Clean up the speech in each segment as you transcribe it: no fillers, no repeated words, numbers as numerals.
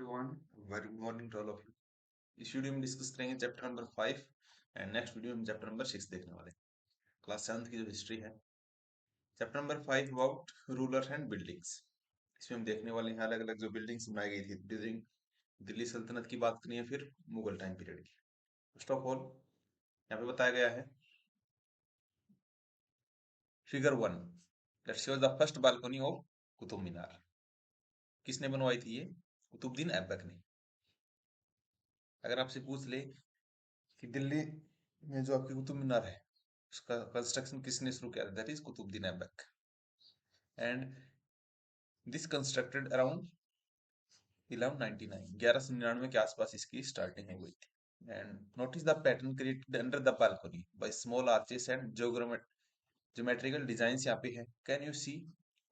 everyone, very good morning to all of you. इस video में discuss करेंगे chapter number 5 and next video में chapter number 6 देखने वाले क्लास 7 की जो हिस्ट्री है। Chapter number 5 about ruler and buildings. इसमें हम देखने वाले हैं अलग अलग जो बिल्डिंग्स बनाई गई थी ड्यूरिंग दिल्ली सल्तनत की बात करें या फिर मुगल टाइम पीरियड की। फर्स्ट ऑफ ऑल यहाँ पे बताया गया है figure 1 that shows the first balcony of Qutub Minar. किसने बनवाई थी ये? कुतुबुद्दीन ऐबक ने। अगर आपसे पूछ ले कि दिल्ली में जो आपकी कुतुब मीनार है उसका कंस्ट्रक्शन किसने शुरू किया था, that is Qutubuddin Aibak. And this constructed around 1199 के आसपास इसकी स्टार्टिंग हुई थी। And notice the pattern created under the balcony by small arches and geometrical designs यहाँ पे है। Can you see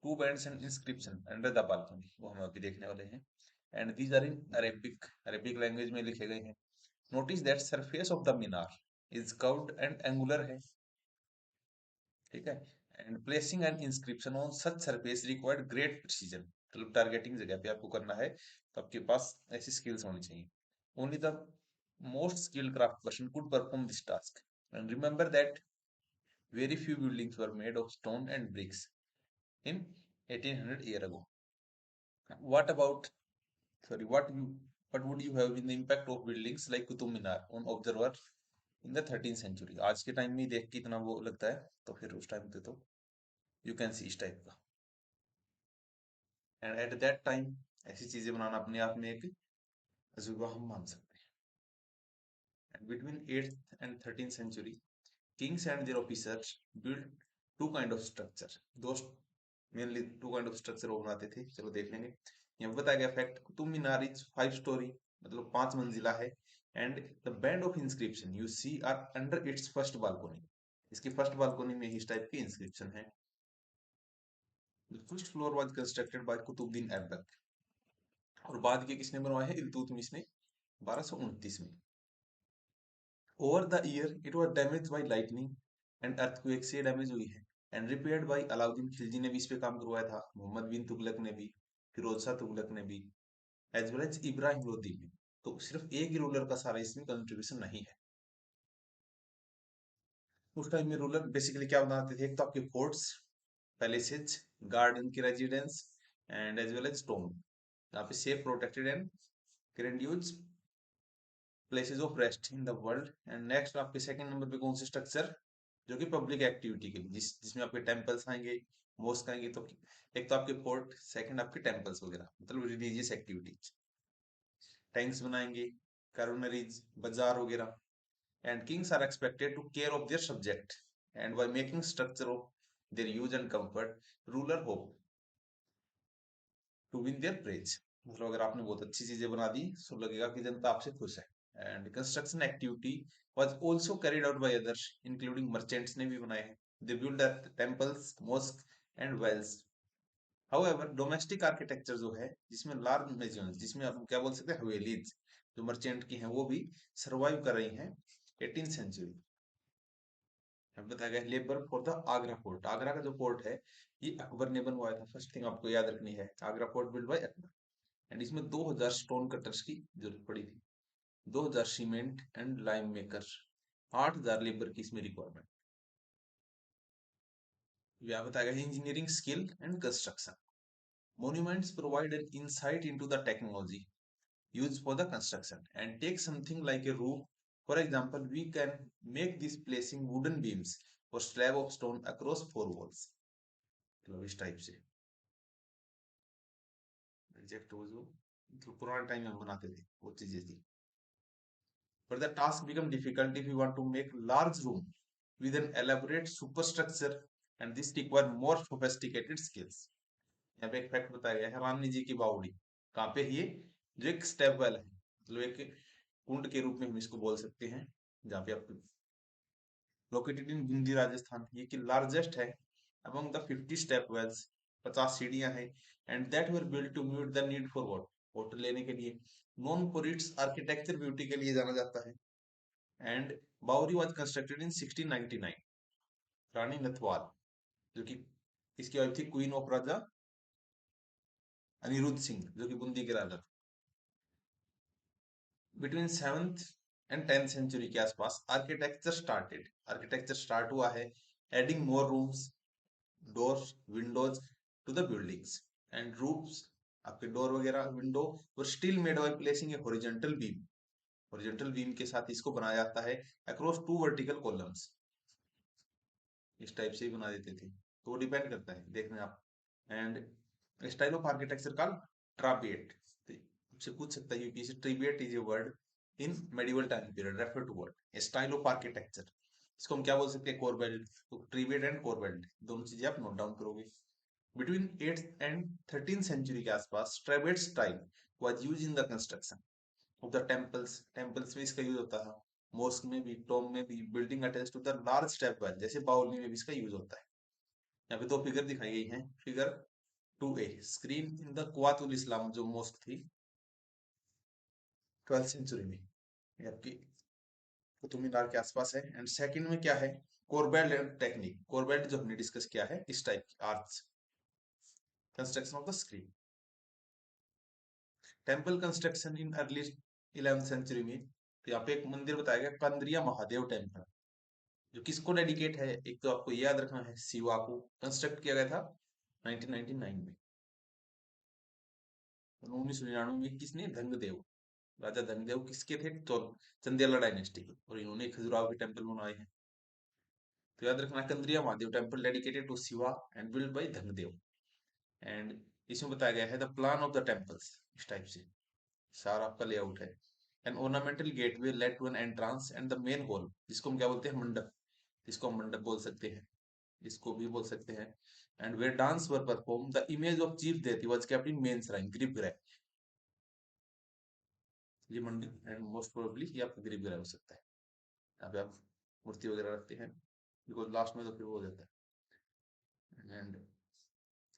two bands and inscription under the balcony, वो हम अभी देखने वाले हैं। And these are in Arabic language में लिखे गए हैं। Notice that surface of the minar is curved and angular है, ठीक है। And placing an inscription on such surface required great precision, मतलब टारगेटिंग जगह पे आपको करना है तो आपके पास ऐसी स्किल्स होनी चाहिए। Only the most skilled craft person could perform this task. And remember that very few buildings were made of stone and BRICS in 1800 year ago. What about what would you have been the impact of buildings like Qutub Minar on observer in the 13th century? आज के time में ही देख के इतना वो लगता है, तो फिर उस टाइम पे तो यू कैन सी इस टाइप का। एंड एट दैट टाइम ऐसी चीजें बनाना अपने आप में एक अजूबा हम मान सकते हैं। And between 8th and 13th century kings and their officers build two kind of structure. दो mainly two kind of structure वो बनाते थे, चलो देख लेंगे। यहाँ बताया गया fact, Qutub Minar is 5 story, मतलब 5 मंजिला है। And the band of inscription you see are under its first balcony. इसकी फर्स्ट बालकोनी में इस टाइप की इंस्क्रिप्शन है। The first floor was constructed by Qutubuddin Aibak, और बाद के किसने बनवाया है? इल्तुतमिश ने 1229 में। Over the year it was damaged bye lightning and earthquake से डैमेज हुई है। And repaired bye Alauddin Khilji ने भी इस पे काम करवाया था, मोहम्मद बिन तुगलक ने भी, फिरोज शाह तुगलक ने भी, as well as Ibrahim Lodi ने। तो सिर्फ एक ही रूलर का सारा इसमें कंट्रीब्यूशन नहीं है। उस टाइम में रूलर बेसिकली क्या बनाते थे? एक तो आपके फोर्ट्स, पैलेसेज, गार्डन की residence and as well as tomb, यहाँ पे safe protected and grandiose places of rest in the world. And next आपके सेकंड नंबर पे कौन से स्ट्रक्चर जो कि पब्लिक एक्टिविटी के लिए, जिसमें आपके टेम्पल्स आएंगे, मॉस्क आएंगे। तो एक तो आपके फोर्ट, सेकंड आपके टेम्पल्स वगैरह, मतलब रिलीजियस एक्टिविटीज, टैंक्स बनाएंगे, कार्नरीज, बाजार वगैरह। And kings are expected to care of their subject and by making structure of their use and comfort ruler hope to win their praise. मतलब अगर आपने बहुत अच्छी चीजें बना दी तो लगेगा कि जनता आपसे खुश है। And construction activity was also carried out by others including merchants ने भी बनाए हैं। They build temples, mosque and wells. However domestic architecture जो है, जिसमें लार्ज मेजॉन्स, जिसमें आप क्या बोल सकते हैं, हवेलीज जो मर्चेंट की हैं, वो भी सर्वाइव कर रही हैं 18th सेंचुरी। बताया गया labour for the Agra fort. Agra का जो फोर्ट है ये अकबर ने बनवाया था। फर्स्ट थिंग आपको याद रखनी है, Agra fort build by Akbar. And इसमें 2000 स्टोन कटर्स की जरूरत पड़ी थी, 2000 cement and lime maker, 8000 labour की इसमें रिक्वायरमेंट। यह बताया गया engineering skill and construction. Monuments provide an insight into the technology used for the construction and take something like a roof. For example, we can make this placing wooden beams or slab of stone across 4 walls. मतलब इस type से exact वो जो मतलब पुराने time में हम बनाते थे वो चीजें थी। But the task become difficult if you want to make large room with an elaborate superstructure, and this require more sophisticated skills. यहाँ पे एक फैक्ट बताया गया है, रानी जी की बावड़ी कहाँ पे है? ये जो एक स्टेप वेल है, मतलब एक कुंड के रूप में हम इसको बोल सकते हैं, जहाँ पे आप लोकेटेड इन बूंदी राजस्थान। ये कि लार्जेस्ट है अमंग द 50 स्टेप वेल्स, 50 सीढ़ियां हैं। And that were built to meet the need for water लेने के लिए। Known for its architecture beauty के लिए जाना जाता है। And Baori was constructed in 1699। Rani Nathawat जो कि इसकी वाइफ थी क्वीन ऑफ राजा अनिरुद्ध सिंह, जो कि बूंदी के राजा थे। Between 7th and 10th century के आसपास आर्किटेक्चर स्टार्ट हुआ है, adding more rooms, doors, windows to the buildings and roofs. आपके डोर वगैरह, विंडो और still made by placing a horizontal beam के साथ इसको बनाया जाता है अक्रॉस टू वर्टिकल कॉलम्स। इस टाइप से ही बना देते थे, तो वो डिपेंड करता है, देखना आप। एंड स्टाइल ऑफ आर्किटेक्चर का ट्रापेट, आपसे पूछ सकता है UPSC, trabeate is a word in medieval time period refer to word style of architecture. इसको हम क्या बोल सकते हैं, कोरबेल्ट। तो ट्रिबिएट एंड कोरबेल्ट दोनों चीजें आप नोट डाउन करोगे। Between 8th and 13th century के आसपास trabeate style was used in the construction of the temples में इसका यूज होता था, मॉस्क में भी, टॉम में भी, building attached to the large step well जैसे बाउली में भी इसका यूज होता है। यहाँ पे दो फिगर दिखाई गई हैं। Figure 2A, screen in the Quwwatul Islam जो मॉस्क थी 12th सेंचुरी में, ये आपकी कुतुब मीनार के आसपास है। एंड सेकंड में क्या है, कोरबेल्ट टेक्निक। कोरबेल्ट जो हमने डिस्कस किया है, इस टाइप की arch construction of the screen. Temple construction in early 11th century में, तो यहाँ पे एक मंदिर बताया गया, कंद्रिया महादेव टेम्पल, जो किसको डेडिकेट है, एक तो आपको याद रखना है, शिवा को। कंस्ट्रक्ट किया गया था 1999 में। 1999 में किसने, धंगदेव, राजा धनदेव किसके थे, तो चंदेला डायनेस्टी के, और इन्होंने खजुराहो के टेम्पल बनाए हैं। तो याद रखना, Kandariya Mahadev temple dedicated to Shiva and build by Dhandev. And इसमें बताया गया है the plan of the temples, इस टाइप से सारा आपका लेआउट है। An ornamental gateway led to an entrance and the main hall, जिसको हम क्या बोलते हैं, मंडप, जिसको हम मंडप बोल सकते हैं, इसको भी बोल सकते हैं। And where dance were perform, the image of chief deity was kept in main shrine, ग्रीवगृह, ये मंदिर। एंड मोस्ट प्रोबेबली ये आपका ग्रीवगृह हो सकता है, यहाँ पे आप मूर्ति वगैरह रखते हैं, बिकॉज लास्ट में तो फिर वो हो जाता है। And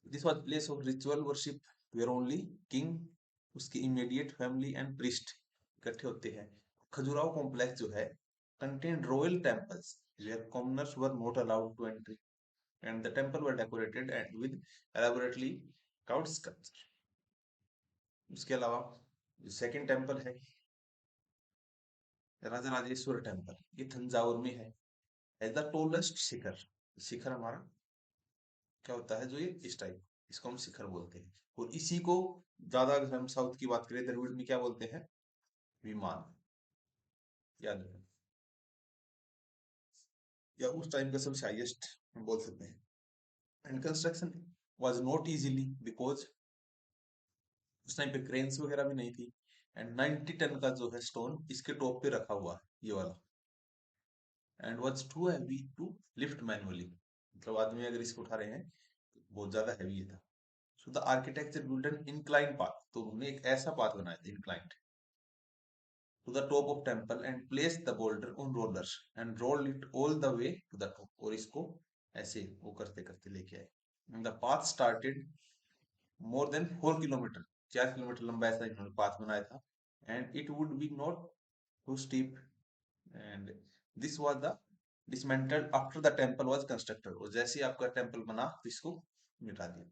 this was place of ritual worship where only king, उसकी इमीडिएट फैमिली एंड प्रीस्ट इकट्ठे होते हैं। खजुराहो कॉम्प्लेक्स जो है contain royal temples where commoners were not allowed to entry and the temple were decorated and with elaborately carved sculpture. उसके अलावा जो second temple है, राजा राजेश्वर टेम्पल, ये तंजावुर में है। एज द टोलेस्ट शिखर, शिखर हमारा क्या होता है, जो ये इस टाइप, इसको हम शिखर बोलते हैं। और इसी को ज्यादा, अगर हम साउथ की बात करें, द्रविड़ में क्या बोलते हैं, विमान, याद रखें, या उस टाइम का सबसे हाईएस्ट हम बोल सकते हैं। And construction was not easily because उस टाइम पे क्रेन्स वगैरह भी नहीं थी। एंड 90 टन का जो है स्टोन इसके टॉप पे रखा हुआ है, ये वाला। And was too heavy to lift manually, मतलब आदमी अगर इसको उठा रहे हैं तो बहुत ज्यादा हैवी ये था। So the architecture build an incline path, तो उन्होंने एक ऐसा पाथ बनाया था inclined to the top of temple and place the boulder on rollers and roll it all the way to the top, और इसको ऐसे वो करते करते लेके आए। and the path started more than 4 kilometre, 4 kilometre लंबा ऐसा इन्होंने पाथ बनाया था। and it would be not too steep and this was the dismantled after the temple was constructed, और जैसे ही आपका टेम्पल बना तो इसको मिटा दिया।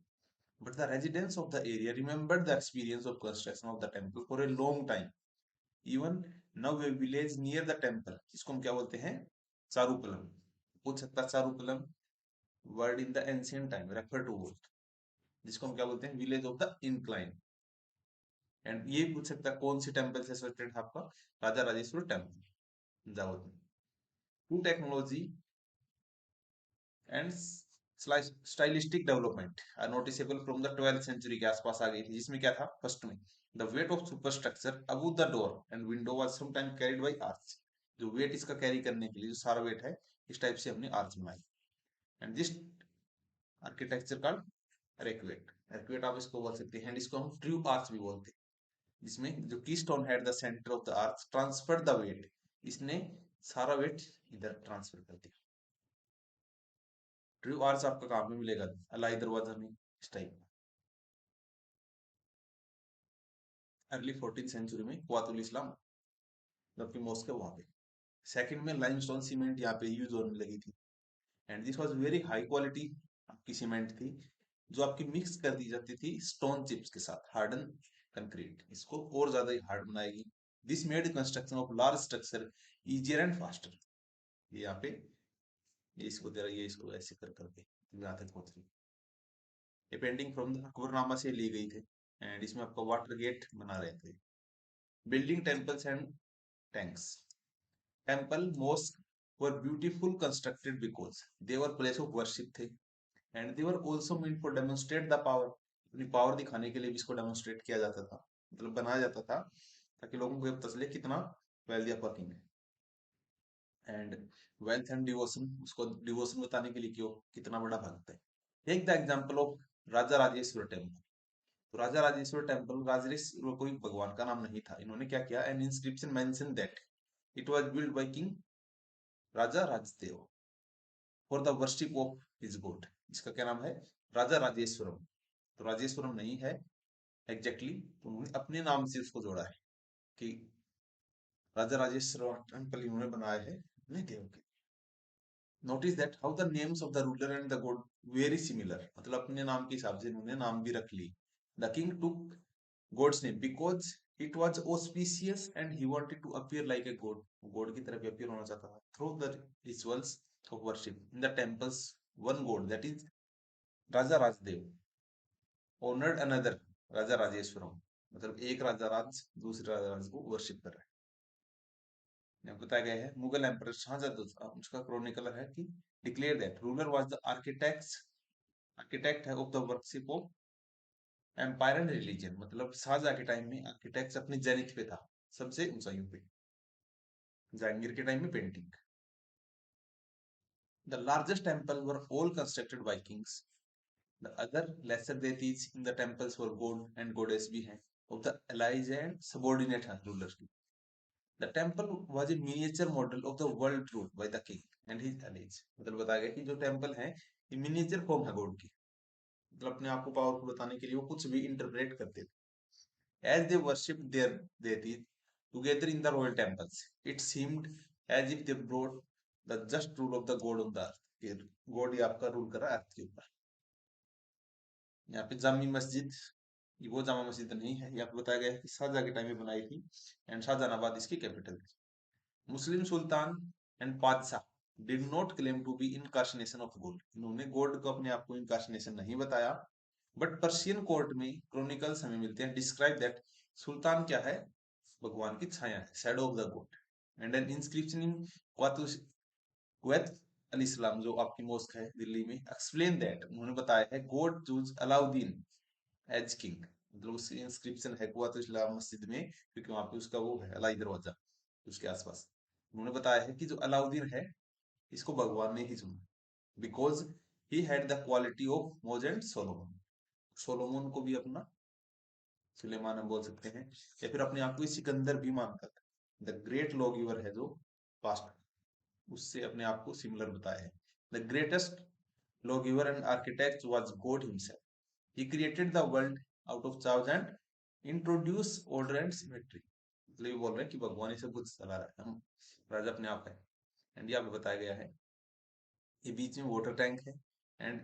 but the residents of the area remembered the experience of construction of the temple for a long time, even now a village near the temple, इसको हम क्या बोलते हैं, चारूपलम। पूछ सकता चारूपलम word in the ancient time refer to what, जिसको हम क्या बोलते हैं, village of the incline. And ये पूछ सकता है कौन सी टेम्पल से एसोसिएटेड है आपका, राजा राजेश्वर टेम्पल जावत में। Two technology and stylistic development are noticeable from the 12th century के आसपास आ गई थी, जिसमें क्या था, फर्स्ट में the weight of superstructure above the door and window was sometime carried by arch, जो वेट इसका कैरी करने के लिए जो सारा वेट है, इस टाइप से हमने आर्च बनाई। एंड दिस आर्किटेक्चर का रेक्वेट, रेक्वेट आप इसको बोल सकते हैं, इसको हम ट्रू आर्च भी बोलते हैं, जिसमें जो की स्टोन है at the centre of the arch transfer the weight, इसने सारा वेट इधर ट्रांसफर कर दिया। ट्रू आर्च आपका काम में मिलेगा अलाई दरवाजा में, इस टाइप। अर्ली 14th सेंचुरी में कुआतुल इस्लाम जबकि मॉस्क है वहां पे। सेकंड में लाइमस्टोन सीमेंट यहाँ पे यूज होने लगी थी and this was very high quality आपकी सीमेंट थी, जो आपकी मिक्स कर दी जाती थी स्टोन चिप्स के साथ, हार्डन कंक्रीट, इसको और ज्यादा हार्ड बनाएगी। This made construction of large structure easier and faster. ये यहाँ पे ये इसको दे रहा है, ये इसको ऐसे कर करके यहाँ तक पहुंच रही। ये पेंटिंग फ्रॉम द अकबरनामा से ली गई थे एंड इसमें आपका वाटर गेट बना रहे थे। Building temples and tanks. Temple mosque were beautiful constructed because they were place of worship थे and they were also meant for demonstrate the power. अपनी पावर दिखाने के लिए भी इसको डेमोन्स्ट्रेट किया जाता था, मतलब बनाया जाता था ताकि लोगों को ये पता चले कितना वेल्दी आपका किंग है। एंड वेल्थ एंड डिवोशन, उसको डिवोशन बताने के लिए कि वो कितना बड़ा भक्त है। Take the example of Raja Rajeshwar temple. तो राजा राजेश्वर टेम्पल, राजराजेश्वर कोई भगवान का नाम नहीं था। इन्होंने क्या किया, N inscription mention that it was build by king Raja Rajdev for the worship of his God. इसका क्या नाम है, राजा राजेश्वरम। तो राजेश्वरम नहीं है एग्जैक्टली, तो उन्होंने अपने नाम से उसको जोड़ा है कि राजा राजेश्वर टेम्पल इन्होंने बनाया है अपने देव के। Notice that how the names of the ruler and the God very similar, मतलब अपने नाम के हिसाब से इन्होंने नाम भी रख ली। The king took god's name because it was auspicious and he wanted to appear like a god. God की तरह भी अपीयर होना चाहता था through the rituals of worship in the temples. One god that is Raja Rajdev honoured another Raja Rajeshwaram, मतलब एक राजा राज दूसरे राजा राज को वर्शिप कर रहा है। बताया गया है मुगल एम्पर शाहजहां, उसका क्रॉनिकलर है कि declare that ruler was the architect है of the worship of empire and religion, मतलब शाहजहां के टाइम में आर्किटेक्ट अपने जेनिथ पे था, सबसे ऊंचाइयों पे। जहांगीर के टाइम में painting. The largest temple were all constructed by kings. The other lesser deities in the temples were god and goddess भी हैं of the allies and subordinate हैं रूलर की। The temple was a miniature model of the world ruled by the king and his allies। मतलब बताया गया कि जो temple है ये मिनिएचर फॉर्म है गॉड की, मतलब अपने आप को पावरफुल बताने के लिए वो कुछ भी इंटरप्रेट करते थे। As they worshipped their deities together in the royal temples, it seemed as if they brought the just rule of the god on the earth। God ही आपका रूल कर रहा है अर्थ के ऊपर। यहाँ पे जामी मस्जिद, ये वो जामा मस्जिद नहीं है, यहाँ पे बताया गया है कि शाहजहां के टाइम में बनाई थी एंड शाहजहानाबाद इसकी कैपिटल थी। Muslim sultan and badshah did not claim to be incarnation of god. इन्होंने गॉड को अपने आप को इनकार्शनेशन नहीं बताया, बट पर्शियन कोर्ट में क्रॉनिकल्स हमें मिलते हैं डिस्क्राइब दैट सुल्तान क्या है, भगवान की छाया है, shadow of the God. And an inscription in Quwwat al Islam, जो आपकी मॉस्क है दिल्ली में, एक्सप्लेन दैट, उन्होंने बताया है God chose Alauddin as king. मतलब उसकी इंस्क्रिप्शन है कुवैत इस्लाम मस्जिद में, क्योंकि वहां पे उसका वो है अलाई दरवाजा उसके आसपास। उन्होंने बताया है कि जो अलाउद्दीन है इसको भगवान ने ही चुना because he had the quality of मोज एंड सोलोमन। सोलोमन को भी अपना सुलेमान हम बोल सकते हैं, या फिर अपने आप को सिकंदर भी मानता था। द ग्रेट लॉ गिवर है जो पास्ट, उससे अपने आप को सिमिलर बताया है। The greatest lawgiver and architect was God himself. He created the world out of chaos and introduced order and symmetry। मतलब ये बोल रहे हैं कि भगवान ही सब कुछ चला रहा है, हम राजा अपने आप है। एंड यहाँ पे बताया गया है ये बीच में वाटर टैंक है एंड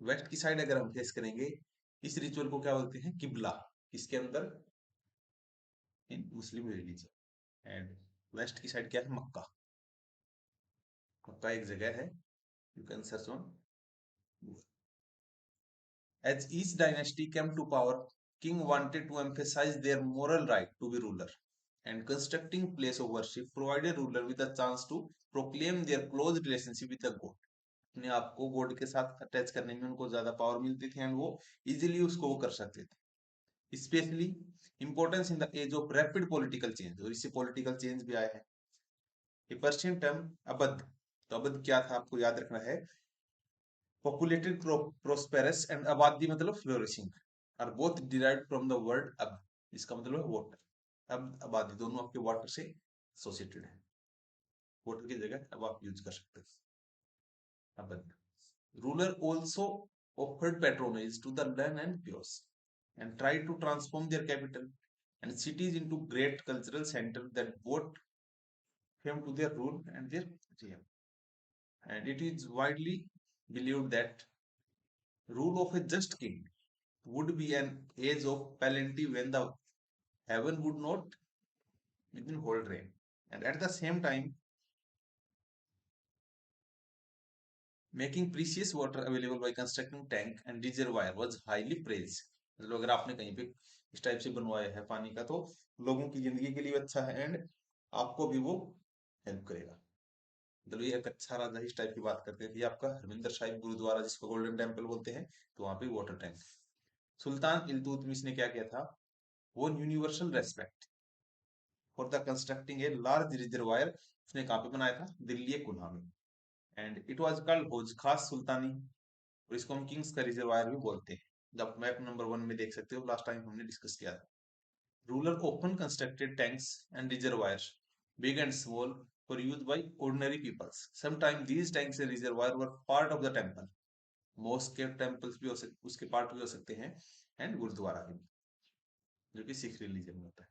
वेस्ट की साइड अगर हम फेस करेंगे इस रिचुअल को क्या बोलते हैं, किबला। इसके अंदर इन मुस्लिम रिलीजन। एंड वेस्ट की साइड क्या है, मक्का। मक्का एक जगह है, you can search on. As each dynasty came to power, king wanted to emphasize their moral right to be ruler, and constructing place of worship provided ruler with a chance to proclaim their close relationship with the god। अपने आप को God के साथ attach करने में उनको ज्यादा power मिलती थी एंड वो इजीली उसको वो कर सकते थे। Specially importance in the as of rapid political change, और इससे पॉलिटिकल चेंज भी आया है। ये पर्शियन टर्म अबद, तो अबद क्या था आपको याद रखना है, populated prosperous and आबादी मतलब flourishing are both derived from the word ab। इसका मतलब है water। अब आबादी दोनों आपके वाटर से एसोसिएटेड है, वाटर की जगह अब आप यूज कर सकते हैं अबद। Ruler also offered patronage to the learned and pious and tried to transform their capital and cities into great cultural center that both fame to their rule and their realm। And it is widely believed that rule of a just king would be an age of plenty when the heaven would not within whole drain. And at the same time, making precious water available by constructing tank and reservoir was highly praised. मतलब अगर आपने कहीं पे इस type से बनवाया है पानी का, तो लोगों की जिंदगी के लिए अच्छा है एंड आपको भी वो हेल्प करेगा। मतलब ये एक अच्छा राजा इस टाइप की बात करते हैं कि आपका हरमिंदर साहिब गुरुद्वारा, जिसको गोल्डन टेम्पल बोलते हैं, तो वहां पे वाटर टैंक। सुल्तान इल्तुतमिश ने क्या किया था, वो universal respect for the constructing a large reservoir उसने कहाँ पे बनाया था, दिल्ली कुल्हा में। एंड इट वाज कॉल्ड हौज खास सुल्तानी, और इसको हम किंग्स का रिजर्वायर भी बोलते हैं। जब मैप नंबर 1 में देख सकते हो, लास्ट टाइम हमने डिस्कस किया था। Ruler often constructed tanks and reservoirs, big and small, for use by ordinary peoples. Sometimes these tanks and reservoirs were part of the temple. Mosque के टेम्पल्स भी हो सकते, उसके पार्ट भी हो सकते हैं, एंड गुरुद्वारा के भी, जो कि सिख रिलीजन में होता है।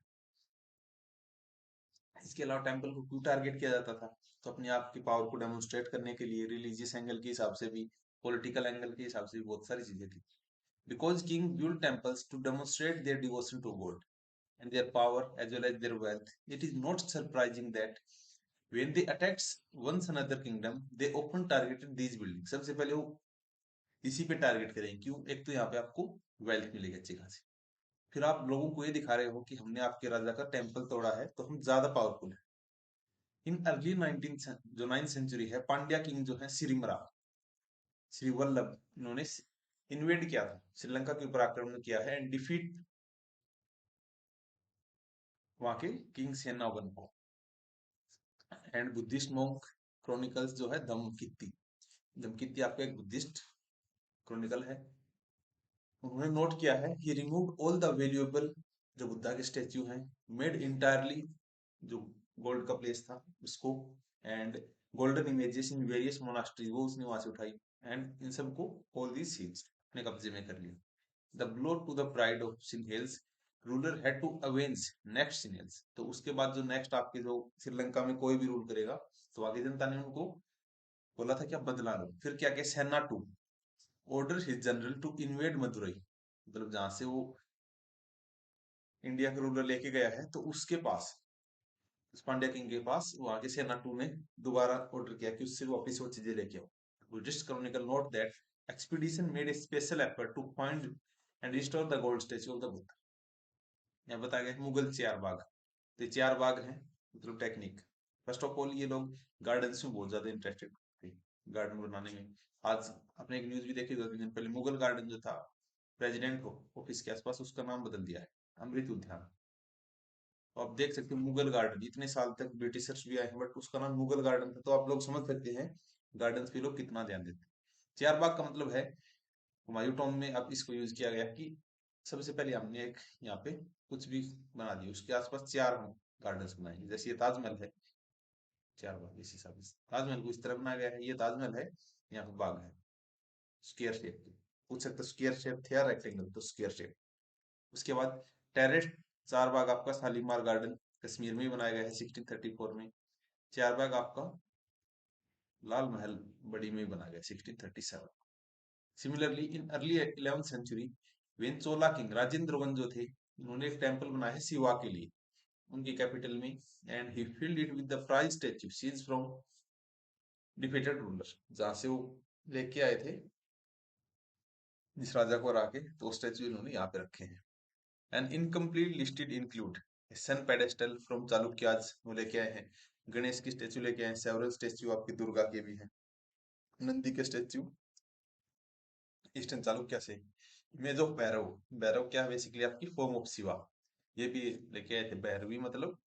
इसके अलावा टेम्पल को क्यों टारगेट किया जाता था, तो अपने आप की पावर को डेमोन्स्ट्रेट करने के लिए, रिलीजियस एंगल के हिसाब से भी, पॉलिटिकल एंगल के हिसाब से भी बहुत सारी चीजें थी। Because king built temples to demonstrate their devotion to God and their power as well as their wealth, it is not surprising that when they attacked once another kingdom, they often targeted these buildings. सबसे पहले वो इसी पे target करेंगे, क्यों? एक तो यहाँ पे आपको वेल्थ मिलेगी अच्छी खासी, फिर आप लोगों को ये दिखा रहे हो कि हमने आपके राजा का टेम्पल तोड़ा है तो हम ज्यादा पावरफुल है। इन अर्ली 19 जो 9th सेंचुरी है, पांड्या किंग जो है सिरिमरा, श्रीवल्लभ, इन्होंने इन्वेड किया था, श्रीलंका के ऊपर आक्रमण किया है एंड डिफीट वहां के किंग सेनावन को। एंड बुद्धिस्ट मॉन्क क्रॉनिकल्स जो है धम्मकित्ती, धम्मकित्ती आपका एक बुद्धिस्ट क्रॉनिकल है, उन्होंने नोट किया है कि रिमूव ऑल द वैल्यूएबल, जो बुद्धा के स्टेच्यू हैं, मेड इंटायरली, जो गोल्ड का प्लेस था उसको, and golden images in various monasteries, वो उसने वहां से उठाई, एंड इन सबको ऑल दीज सील्स अपने कब्जे में कर लिया। The blow to the pride of Sinhalese, ruler had to avenge next Sinhalese, तो उसके बाद जो नेक्स्ट आपके जो श्रीलंका में कोई भी रूल करेगा, तो आगे जनता ने उनको बोला था कि आप बदला लो। फिर क्या किया, सेना to order his general to invade Madurai, मतलब जहां से वो इंडिया का रूलर लेके गया है, तो उसके पास, उस पांड्या किंग के पास, वहां के सेना टू ने दोबारा ऑर्डर किया कि उससे वापस वो चीजें लेके आओ। Buddhist chronicle note that expedition made a special effort to find and restore the gold statue of the Buddha. यहाँ बताया गया मुगल चार बाग, तो चार बाग हैं, मतलब टेक्निक। फर्स्ट ऑफ ऑल ये लोग गार्डन्स में बहुत ज्यादा इंटरेस्टेड थे, गार्डन बनाने में। आज आपने एक न्यूज भी देखी 2 दिन पहले, मुगल गार्डन जो था प्रेसिडेंट ऑफिस के आसपास, उसका नाम बदल दिया है अमृत उद्यान। तो आप देख सकते हो मुगल गार्डन, इतने साल तक ब्रिटिशर्स भी आए हैं बट उसका नाम मुगल गार्डन था, तो आप लोग समझ सकते हैं गार्डन पे लोग कितना ध्यान देते हैं। चार बाग का मतलब है, हुमायूं टॉम में अब इसको यूज किया गया कि सबसे पहले हमने एक यहाँ पे कुछ भी बना दिया, उसके आसपास चार हम गार्डन बनाएंगे। जैसे ये ताजमहल है, चार बाग इस हिसाब से ताजमहल को इस तरह बनाया गया है, ये ताजमहल है, यहाँ पे बाग है स्क्वायर शेप के। पूछ सकते स्क्वायर शेप थे या रेक्टेंगल, तो स्क्वायर शेप। उसके बाद टेरेस चार बाग आपका शालीमार गार्डन कश्मीर में ही बनाया गया है 1634 में। चार बाग आपका लाल महल बड़ी में ही बनाया गया 1637। Similarly in early 11th century, when Chola king Rajendra one जो थे, उन्होंने एक टेम्पल बनाया है शिवा के लिए उनकी कैपिटल में, and he filled it with the prize statue seize from defeated ruler, जहां से वो लेके आए थे जिस राजा को हरा के, तो स्टेच्यू इन्होंने यहाँ पे रखे हैं। And incomplete listed include sun pedestal from Chalukyas, वो लेके आए हैं, गणेश की स्टेच्यू लेके आए हैं, सेवरल स्टेच्यू आपकी दुर्गा के भी हैं, नंदी के स्टेच्यू ईस्टर्न चालुक्य से, इमेज ऑफ भैरव, भैरव क्या है बेसिकली आपकी फॉर्म ऑफ शिवा, ये भी लेके आए थे। भैरवी मतलब,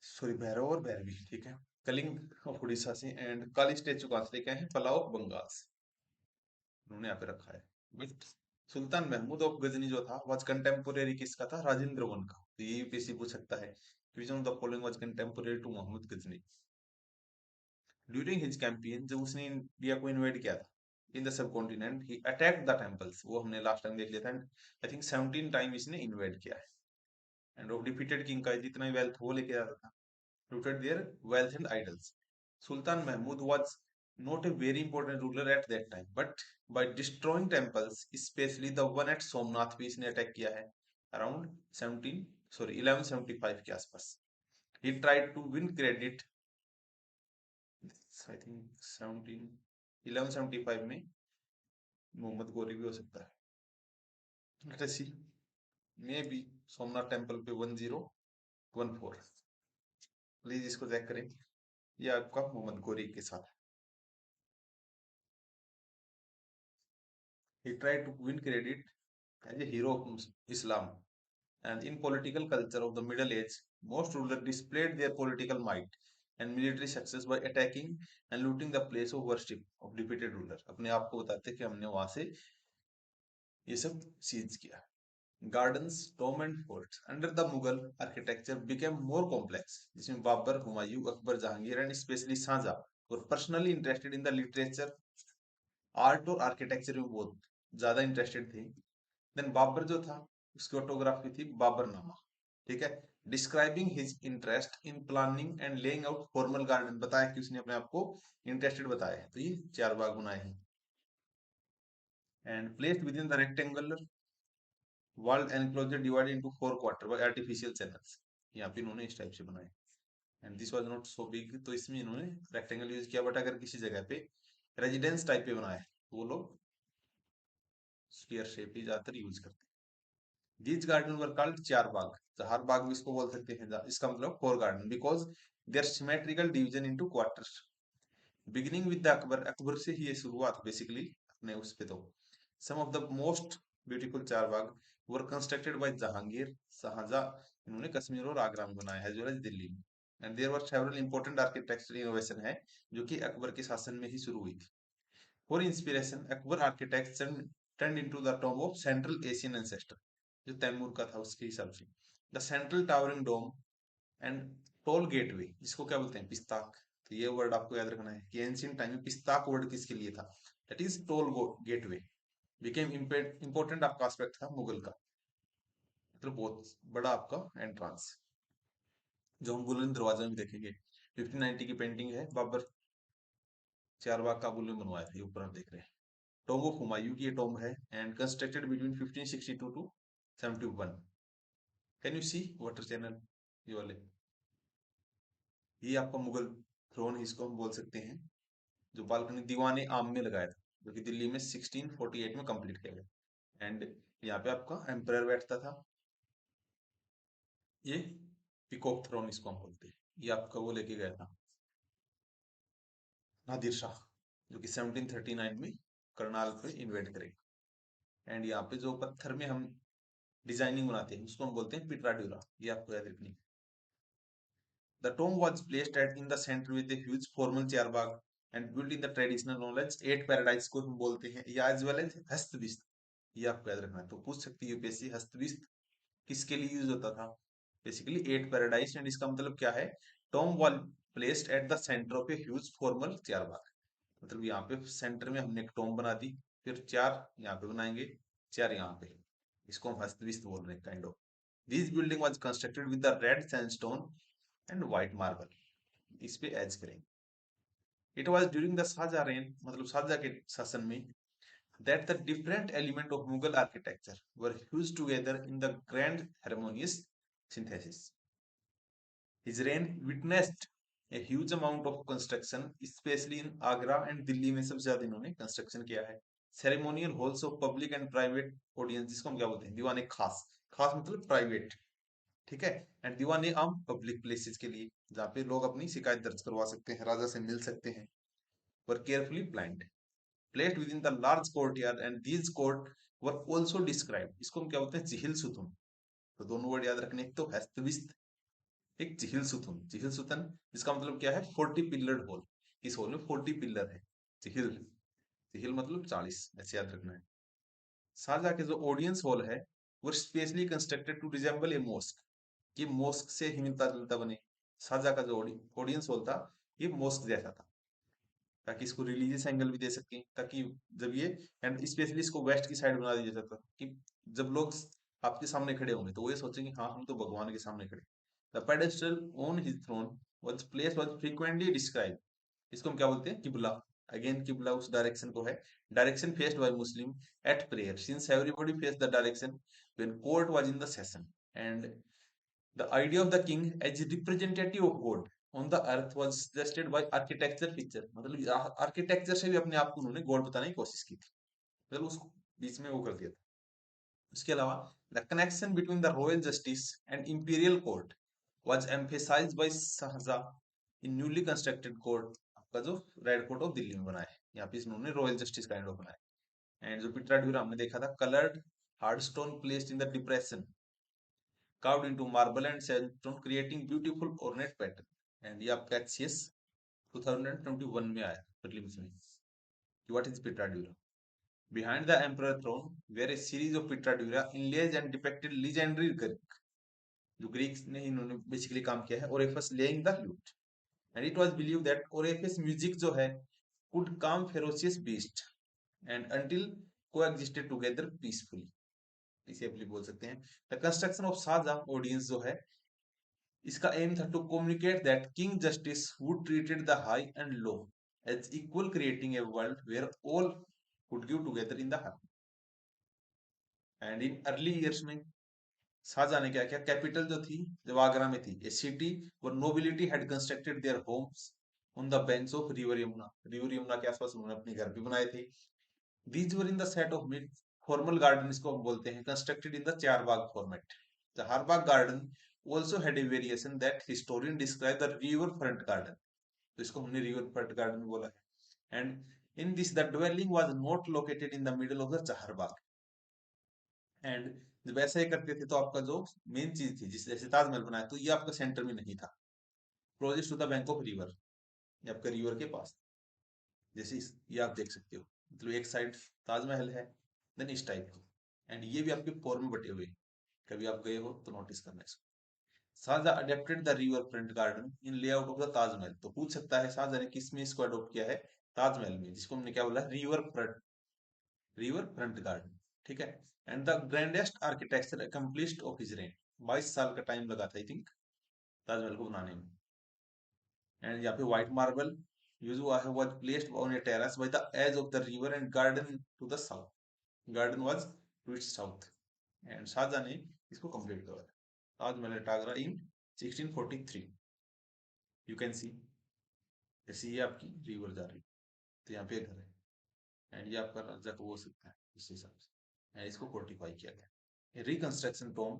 सॉरी भैरव और भैरवी, ठीक है, कलिंग ऑफ उड़ीसा से। एंड काली स्टेच्यू कहाँ से लेके आए हैं, पलाव ऑफ बंगाल से, उन्होंने यहाँ पे रखा है। बट सुल्तान महमूद ऑफ गजनी जो था, वॉज कंटेम्पोरेरी किसका था, राजेंद्र वन का। तो ये यूपीएससी पूछ सकता है, which one of the following was contemporary to Mahmud Ghazni during his campaign, जब उसने इंडिया को इन्वेड किया था in the subcontinent, he attacked the temples, वो हमने लास्ट टाइम देख लिया था, आई थिंक 17 टाइम इसने इन्वेड किया है। एंड ऑफ डिफीटेड किंग का जितना वेल्थ वो लेके आता था, looted their wealth and idols. Sultan Mahmud was not a very important ruler at that time, but by destroying temples, especially the one at Somnath पे इसने अटैक किया है अराउंड 17 सॉरी 1175 के आसपास। He tried to win credit, I think 1175 में मोहम्मद गोरी भी हो सकता है। Let us see, maybe Somnath temple पे 1014। प्लीज इसको चेक करें, ये आपका मोहम्मद गोरी के साथ। He tried to win credit as a hero of Islam. And in political culture of the Middle Age, most rulers displayed their political might and military success by attacking and looting the place of worship of defeated ruler. अपने आप को बताते कि हमने वहां से ये सब सीज किया। Gardens, tomb and forts under the Mughal architecture became more complex, जिसमें Babur, Humayun, Akbar, Jahangir and especially Shah Jahan were personally interested in the literature, art और आर्किटेक्चर में बहुत ज्यादा इंटरेस्टेड थे। देन बाबर जो था, उसकी ऑटोग्राफी थी बाबरनामा, ठीक है। Describing his interest in planning and laying out formal garden, बताया कि उसने अपने आप को इंटरेस्टेड बताया है, तो ये 4 बाग बनाए हैं। And placed within the rectangular walled enclosure divided into 4 quarter by artificial channels, यहाँ पे इन्होंने इस टाइप से बनाए। And this was not so big, तो इसमें इन्होंने रेक्टेंगल यूज किया, बट अगर किसी जगह पे रेजिडेंस टाइप पे बनाया है तो वो लोग स्फीयर शेप ही ज्यादातर यूज करते हैं। दीज गार्डन वर कॉल्ड 4 बाग, चार बाग भी इसको बोल सकते हैं, इसका मतलब 4 garden, because there symmetrical division into quarters. Beginning with the Akbar, Akbar से ही ये शुरुआत बेसिकली अपने उस पे। तो some of the most beautiful 4 bagh were constructed by Jahangir, Shahjahan, इन्होंने कश्मीर और आगरा में बनाया है, एज वेल एज दिल्ली में। And there were several important architectural innovation है जो कि अकबर के शासन में ही शुरू हुई थी। For inspiration, Akbar architects turned into the tomb of Central Asian ancestor, जो तैमूर का था उसके हिसाब से। The central towering dome and tall gateway, जिसको क्या बोलते हैं, पिस्ताक। तो ये वर्ड आपको याद रखना है कि एंशियंट टाइम में पिस्ताक वर्ड किसके लिए था, that is toll gateway. Became important आपका एस्पेक्ट था मुगल का, मतलब बहुत बड़ा आपका एंट्रांस, जो हम बुलंद दरवाजा में देखेंगे। 1590 की पेंटिंग है, बाबर 4 बाग काबुल में बनवाया था, ये ऊपर आप देख रहे हैं। टॉम्ब ऑफ हुमायूं की ये टॉम्ब है, and constructed between 1562 to 71। Can you see water channel, ये वाले, ये आपका मुगल थ्रोन इसको हम बोल सकते हैं, जो बालकनी दीवाने आम में लगाया था, जो कि दिल्ली में 1648 में कंप्लीट किया गया। एंड यहाँ पे आपका एम्पायर बैठता था, ये पीकॉक थ्रोन इसको हम बोलते हैं। ये आपका वो लेके गया था नादिर शाह, जो कि 1739 में करनाल पे इन्वेट करेगा। एंड यहाँ पे जो पत्थर में हम डिजाइनिंग बनाते हैं उसको हम बोलते हैं पिट्राड्यूरा, ये आपको याद रखनी है। The tomb was placed at in the center with a huge formal charbagh and built in the traditional knowledge 8 paradise को हम बोलते हैं, या as well as हस्तबिस्त, ये आपको याद रखना है। तो पूछ सकती है यूपीएससी, हस्तबिस्त किसके लिए यूज होता था, बेसिकली 8 पैराडाइज, एंड इसका मतलब क्या है, Tom wall placed at the centre of a huge formal Charbagh, मतलब यहाँ पे सेंटर में हमने एक टॉम बना दी, फिर 4 यहाँ पे बनाएंगे, 4 यहाँ पे, इसको हम हस्तबिस्त बोल रहे हैं kind of. This building was constructed with the red sandstone and white marble, इस पे एज करेंगे। It was during the Shah Jahan reign, मतलब शाहजहां के शासन में, that the different element of Mughal architecture were fused together in the grand harmonious synthesis. His reign witnessed a huge amount of construction, especially in Agra and Delhi में सबसे ज्यादा इन्होंने construction किया है। Ceremonial halls of public and private audience, जिसको हम क्या बोलते हैं, दीवाने खास, खास मतलब प्राइवेट, ठीक है। एंड दीवाने आम पब्लिक प्लेसेस के लिए, जहाँ पे लोग अपनी शिकायत दर्ज करवा सकते हैं, राजा से मिल सकते हैं, were carefully planned, placed within the large courtyard, and these court were also described, इसको हम क्या बोलते हैं, चिहिल सुतुन। तो दोनों वर्ड याद रखने, एक तो हस्तविस्त, एक चिहिल सुतुन। चिहिल सुतन इसका मतलब क्या है, 40 पिलर्ड हॉल, इस हॉल में 40 पिलर है। चिहिल, चिहिल मतलब 40, ऐसे याद रखना है। शाहजहां के जो ऑडियंस हॉल है वो specially constructed to resemble a mosque, ये मॉस्क से ही मिलता जुलता बने। शाहजहां का जो ऑडियंस हॉल था ये मॉस्क जैसा था, ताकि इसको रिलीजियस एंगल भी दे सके, ताकि जब ये, एंड स्पेशली इसको वेस्ट की साइड बना दिया जाता कि जब लोग आपके सामने खड़े होंगे तो वो ये सोचेंगे हाँ हम तो भगवान के सामने खड़े। The pedestal on his throne was place was frequently describe, इसको हम क्या बोलते हैं, किबला। अगेन किबला उस डायरेक्शन को है, direction faced by Muslim at prayer, since everybody face the direction when court was in the session. And The idea of the king as representative of God on the earth was suggested by architecture picture, मतलब architecture से भी अपने आप को उन्होंने God बताने की कोशिश की थी, मतलब उसको बीच में वो कर दिया था। उसके अलावा the connection between the royal justice and imperial court was emphasised by Shah Jahan in newly constructed court, आपका जो रेड कोर्ट ऑफ दिल्ली में बना है, यहाँ पे इन्होंने रॉयल जस्टिस काइंड ऑफ बनाया। एंड जो पिट्रा ड्यूरा हमने देखा था, coloured hard stone placed in the depression, carved into marble and sandstone, creating beautiful ornate pattern। And ये आपका एचसीएस 2021 में आया प्रीलिम्स में। What is pietra dura? Behind the emperor throne were a series of pitra dura inlays and depicted legendary Greek, जो Greeks ने इन्होंने basically काम किया है, Orpheus laying the lute. And it was believe that Orpheus music जो है could calm ferocious beast and until coexisted together peacefully, इसे आप बोल सकते हैं। The construction of Shahjahan audience जो है, इसका एम था to communicate that king justice would treated the high and low as equal, creating a world where all would give together in the harmony. And in early years में शाहजहां ने क्या किया, capital जो थी जब आगरा में थी, a city were nobility had constructed their homes on the banks of river Yamuna, river Yamuna के आसपास उन्होंने अपने घर भी बनाए थे। These were in the set of mid formal garden, इसको हम बोलते हैं, constructed in the char bagh format. Charbagh garden also had a variation that historian describe the river front garden, तो इसको हमने रिवर फ्रंट गार्डन बोला है। And in this the dwelling was not located in the middle of the Charbagh. And जब ऐसा ही करते थे तो आपका जो मेन चीज थी, जिस जैसे ताजमहल बनाया, तो ये आपका सेंटर में नहीं था, closest to the bank of river, ये आपका रिवर के पास, जैसे ये आप देख सकते हो, मतलब एक साइड ताजमहल है, देन इस टाइप का। एंड ये भी आपके फोर में बटे हुए, कभी आप गए हो तो नोटिस करना इसको। Shah Jahan adapted the river front garden in layout of the Taj Mahal, तो पूछ सकता है शाहजहां ने किस में इसको अडॉप्ट किया है, ताजमहल में, जिसको हमने क्या बोला, रिवर फ्रंट गार्डन, ठीक है। And the grandest architecture accomplished of his rain, 22 साल का टाइम लगा था आई थिंक ताजमहल को बनाने में। एंड यहाँ पे व्हाइट मार्बल यूज हुआ है, was placed on a terrace by the as of the river and garden to the south, garden was to its south. And Shahjahan ने इसको कंप्लीट करवाया, Taj Mahal at Agra in 1643। You can see, जैसे ये आपकी river जा रही है, तो यहाँ पे घर है, एंड ये आपका राजा को हो सकता है उस हिसाब से, एंड इसको फोर्टिफाई किया गया। रिकंस्ट्रक्शन टॉम,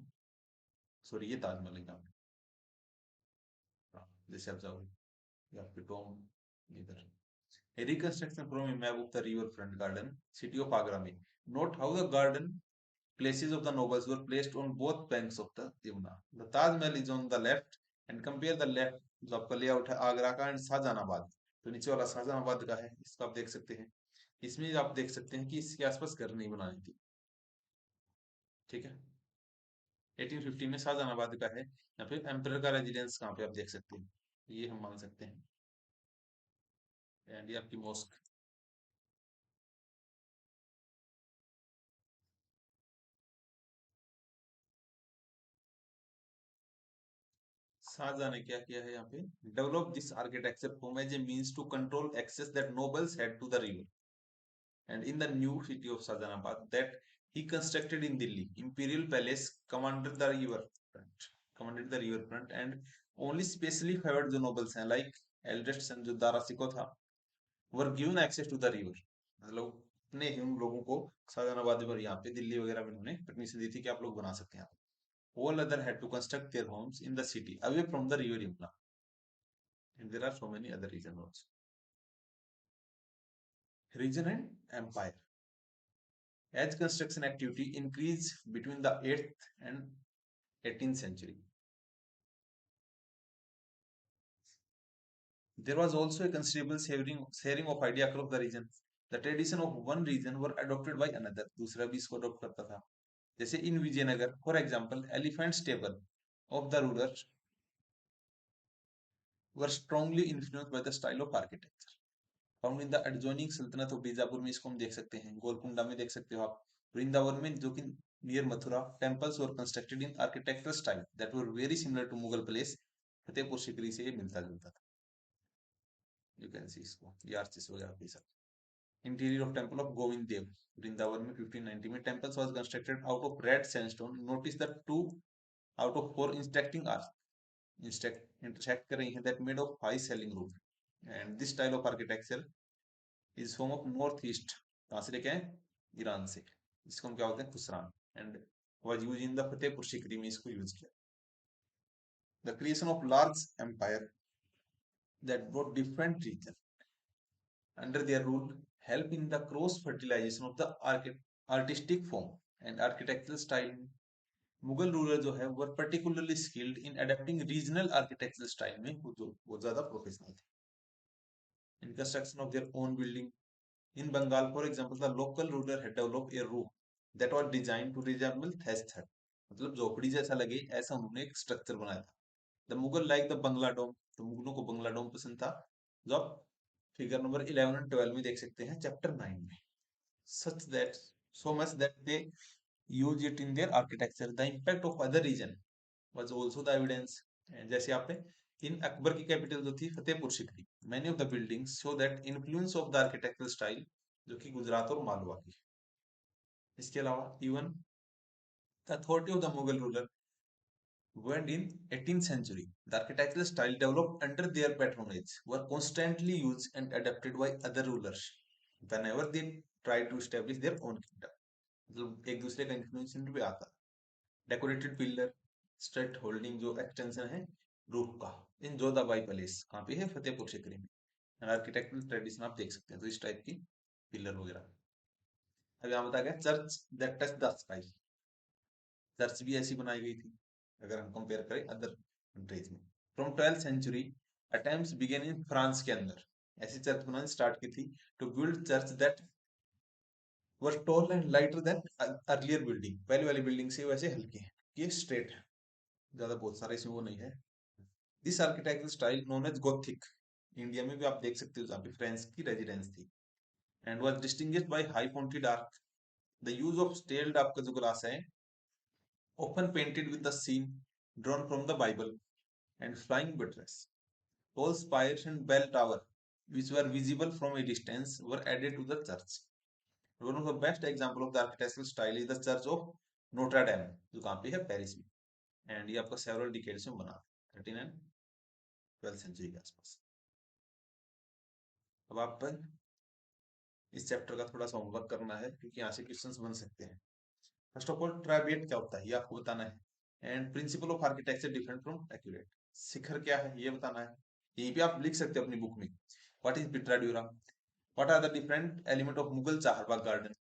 सॉरी ये ताजमहल है यहाँ पे, जैसे आप जाओगे ये आपके टॉम इधर। Reconstruction from a map of the river front garden city of Agra में, note how the garden places of the nobles were placed on both banks of the Yamuna। The Taj Mahal is on the left and compare the left, जो आपका layout है आगरा का and Shahjahanabad, तो नीचे वाला शाहजहानाबाद का है, इसको आप देख सकते हैं। इसमें आप देख सकते हैं कि इसके आसपास घर नहीं बनानी थी, ठीक है। 1850 में शाहजहानाबाद का है, या फिर एम्परर का रेजिडेंस कहाँ पे आप देख सकते हैं, ये हम मान सकते हैं। एंड ये आपकी मॉस्क, शाहजहां ने क्या किया है यहाँ पे, develop this architecture form as a means to control access that nobles had to the river. And in the new city of Shahjahanabad that he constructed in Delhi, Imperial Palace commanded the riverfront, and only specially favored जो nobles हैं like eldest son जो दारा सिको था, were given access to the river, मतलब अपने ही उन लोगों को शाहजहानाबाद पर यहाँ पे दिल्ली वगैरह में उन्होंने परमिशन दी थी कि आप लोग बना सकते हैं। All other had to construct their homes in the city away from the river Yamuna, and there are so many other reasons also. Region and empire. As construction activity increased between the 8th and 18th century, there was also a considerable sharing of idea across the region. The tradition of one region were adopted by another, दूसरा भी इसको adopt करता था। जैसे in Vijayanagar, for example, elephant stable of the rulers were strongly influenced by the style of architecture found in the adjoining sultanate of Bijapur में, इसको हम देख सकते हैं, गोलकुंडा में देख सकते हो आप, वृंदावन में जो कि near Mathura, temples were constructed in architectural style that were very similar to Mughal place, Fatehpur Sikri से ये मिलता जुलता था। यू कैन सी इसको, ये आर्चिस वगैरह के साथ। Interior of temple of Govind Dev Vrindavan में 1590 में, temples was constructed out of red sandstone, notice the two out of 4 instructing arch intersect कर रही हैं that made of high ceiling roof and this style of architecture is from of north east. कहाँ से लेके आए? Iran से। इसको हम क्या बोलते हैं? खुसरान। And was use in the Fatehpur Sikri में इसको यूज किया। The creation of large empire that brought different regions under their rule help in the cross fertilization of the artistic form and architectural style. Mughal ruler जो है वो particularly skilled in adapting regional architectural style में वो ज्यादा professional थे in construction of their own building. In Bengal, for example, the local ruler had developed a room that was designed to resemble thatched hut. मतलब झोपड़ी जैसा लगे ऐसा उन्होंने एक स्ट्रक्चर बनाया था। द मुगल लाइक द बंगला डोम, तो मुगलों को बंगला डोम पसंद था, जो आप फिगर नंबर 11 एंड 12 में देख सकते हैं चैप्टर 9 में। such that so much that they use it in their architecture. The impact of other region was also the evidence. जैसे आप इन अकबर की कैपिटल जो थी Fatehpur Sikri, many of the buildings show that influence of the architectural style जो कि गुजरात और मालवा की। इसके अलावा even the authority of the Mughal ruler when in 18th century, the architectural style developed under their patronage were constantly used and adapted by other rulers whenever they tried to establish their own kingdom. मतलब एक दूसरे का influence इन पे आता। Decorated pillar straight holding जो extension है roof का इन Jodha Bai palace कहाँ पे है? फतेहपुर सीकरी में। आर्किटेक्चरल ट्रेडिशन आप देख सकते हैं तो इस टाइप की पिलर वगैरह। अब यहाँ बताया गया church that touch the sky, church भी ऐसी बनाई गई थी अगर हम कंपेयर करें अदर कंट्रीज में। From 12th century attempts began in France के अंदर ऐसी चर्च बनानी स्टार्ट की थी to build church that were tall and lighter than earlier building. पहले वाली बिल्डिंग से वैसे हल्की है, ये स्ट्रेट है, ज्यादा बहुत सारा इसमें वो नहीं है। This architectural style known as Gothic, India में भी आप देख सकते हो जहाँ पे फ्रांस की रेजिडेंस थी, and was distinguished by high pointed arc. The use of stealth आपका जो ग्लास है often painted with the scene drawn from the Bible and flying buttress. Tall spires and bell tower, which were visible from a distance, were added to the church. One of the best example of the architectural style is the Church of Notre Dame, जो कहाँ पे है? Paris में। And ये आपका several decades में बना 13 and 12th century के आसपास। अब आप इस चैप्टर का थोड़ा सा होमवर्क करना है क्योंकि यहाँ से क्वेश्चंस बन सकते हैं। फर्स्ट ऑफ ऑल ट्राइबिएट क्या होता है ये आपको बताना है, and principle of architecture different from accurate. Shikhara क्या है ये बताना है, यहीं पे आप लिख सकते हो अपनी बुक में। What is pietra dura, what are the different element of Mughal chaharbagh garden,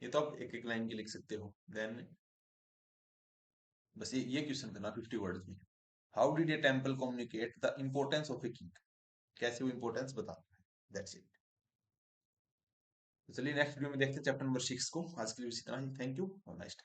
ये तो आप एक एक लाइन के लिख सकते हो। देन बस ये क्वेश्चन करना 50 वर्ड्स में। How did a temple communicate the importance of a king, कैसे वो इंपॉर्टेंस बताना है, दैट्स इट। तो चलिए नेक्स्ट वीडियो में देखते हैं चैप्टर नंबर 6 को। आज के लिए इतना ही, थैंक यू और नाइस।